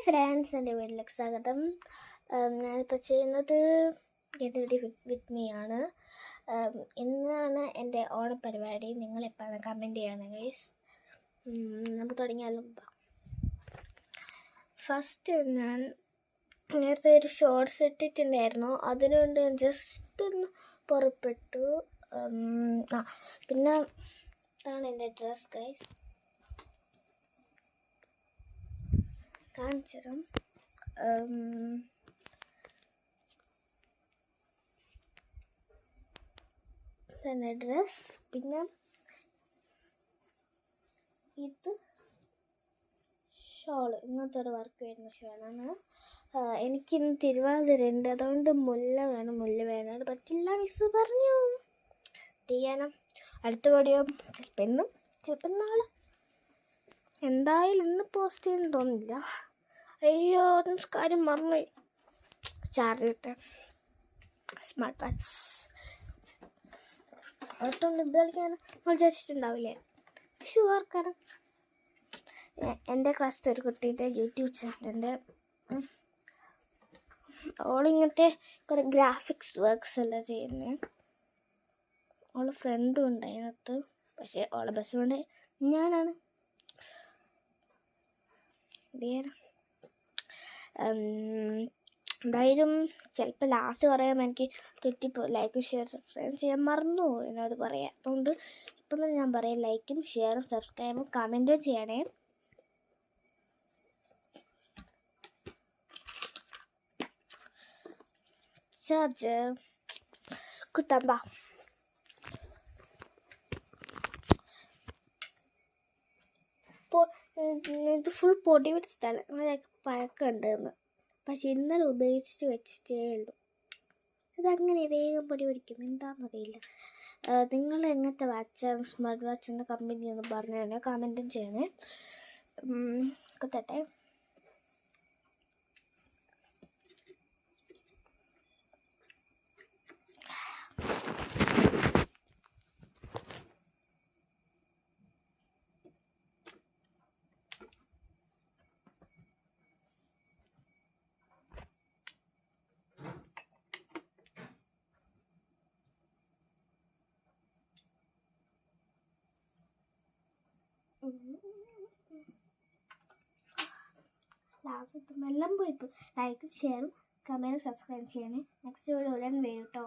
Hi friends, എൻ്റെ വീട്ടിലേക്ക് സ്വാഗതം. ഞാനിപ്പോൾ ചെയ്യുന്നത് ഗെറ്റ് റെഡി വിത്ത് മീ ആണ്. ഇന്നാണ് എൻ്റെ ഓണപ്പരിപാടി. നിങ്ങളെപ്പോഴാണ് കമൻറ്റ് ചെയ്യണം ഗൈസ്. നമുക്ക് തുടങ്ങിയാലും. ഫസ്റ്റ് ഞാൻ നേരത്തെ ഒരു ഷോർട്സ് ഇട്ടിട്ടുണ്ടായിരുന്നു, അതിനുകൊണ്ട് ജസ്റ്റ് ഒന്ന് പുറപ്പെട്ടു. പിന്നെ ഇതാണ് എൻ്റെ ഡ്രസ് ഗൈസ്, കാണിച്ചുതരാം. തന്നെ ഡ്രസ്. പിന്നെ ഇത് ഷോള്, ഇങ്ങനത്തെ ഒരു വർക്ക് വരുന്ന ഷോളാണ്. എനിക്കിന്ന് തിരുവാതിര ഉണ്ട്, അതുകൊണ്ട് മുല്ല വേണം. അത് പറ്റില്ല മിസ് പറഞ്ഞു. ചെയ്യാനും അടുത്ത വീഡിയോ ചിലപ്പോൾ ഇന്നും ചിലപ്പോൾ നാളെ, എന്തായാലും ഇന്ന് പോസ്റ്റ് ചെയ്യുന്നു തോന്നില്ല. അയ്യോ, കാര്യം മറന്നുപോയി. ചാർജ് കിട്ടാൻ സ്മാർട്ട് വാച്ച് അതുകൊണ്ട് ഇത് കളിക്കാൻ നമ്മൾ വിചാരിച്ചിട്ടുണ്ടാവില്ലേ. ഷുവർക്കാണ്. എൻ്റെ ക്ലാസ്സിൽ ഒരു കുട്ടീൻ്റെ യൂട്യൂബ് ചാനലുണ്ട്. ഓളിങ്ങനത്തെ കുറേ ഗ്രാഫിക്സ് വർക്ക്സ് എല്ലാം ചെയ്യുന്നത്. ഓളെ ഫ്രണ്ടും ഉണ്ട് അതിനകത്ത്, പക്ഷേ ഓളെ ബസ് കൊണ്ട് ഞാനാണ്. എന്തായാലും ചിലപ്പോൾ ലാസ്റ്റ് പറയാൻ എനിക്ക് തെറ്റിപ്പോ. ലൈക്കും ഷെയർ സബ്സ്ക്രൈബ് ചെയ്യാൻ മറന്നു എന്നോട് പറയാം. അതുകൊണ്ട് ഇപ്പം തന്നെ ഞാൻ പറയാം, ലൈക്കും ഷെയറും സബ്സ്ക്രൈബും കമൻറ്റും ചെയ്യണേ. ചാർജ് കുത്തമ്പ. ഇത് ഫുൾ പൊടി പിടിച്ചിട്ടാണ്, അങ്ങനെയൊക്കെ പഴക്കമുണ്ടെന്ന്. പക്ഷെ ഇന്നലെ ഉപയോഗിച്ചിട്ട് വെച്ചിട്ടേ ഉള്ളൂ. ഇതങ്ങനെ വേഗം പൊടി പിടിക്കും, എന്താണെന്നറിയില്ല. നിങ്ങൾ എങ്ങനത്തെ വാച്ചാണ് സ്മാർട്ട് വാച്ച് എന്ന കമ്പനി എന്ന് പറഞ്ഞു തന്നെ കമൻറ്റും ചെയ്യണേ. കുത്തട്ടെ. ലാസ്റ്റ് എല്ലാം പോയിപ്പോൾ. ലൈക്കും ഷെയറും കമൻറ്റും സബ്സ്ക്രൈബ് ചെയ്യണേ. നെക്സ്റ്റ് വീഡിയോ ഉടൻ വരും കേട്ടോ.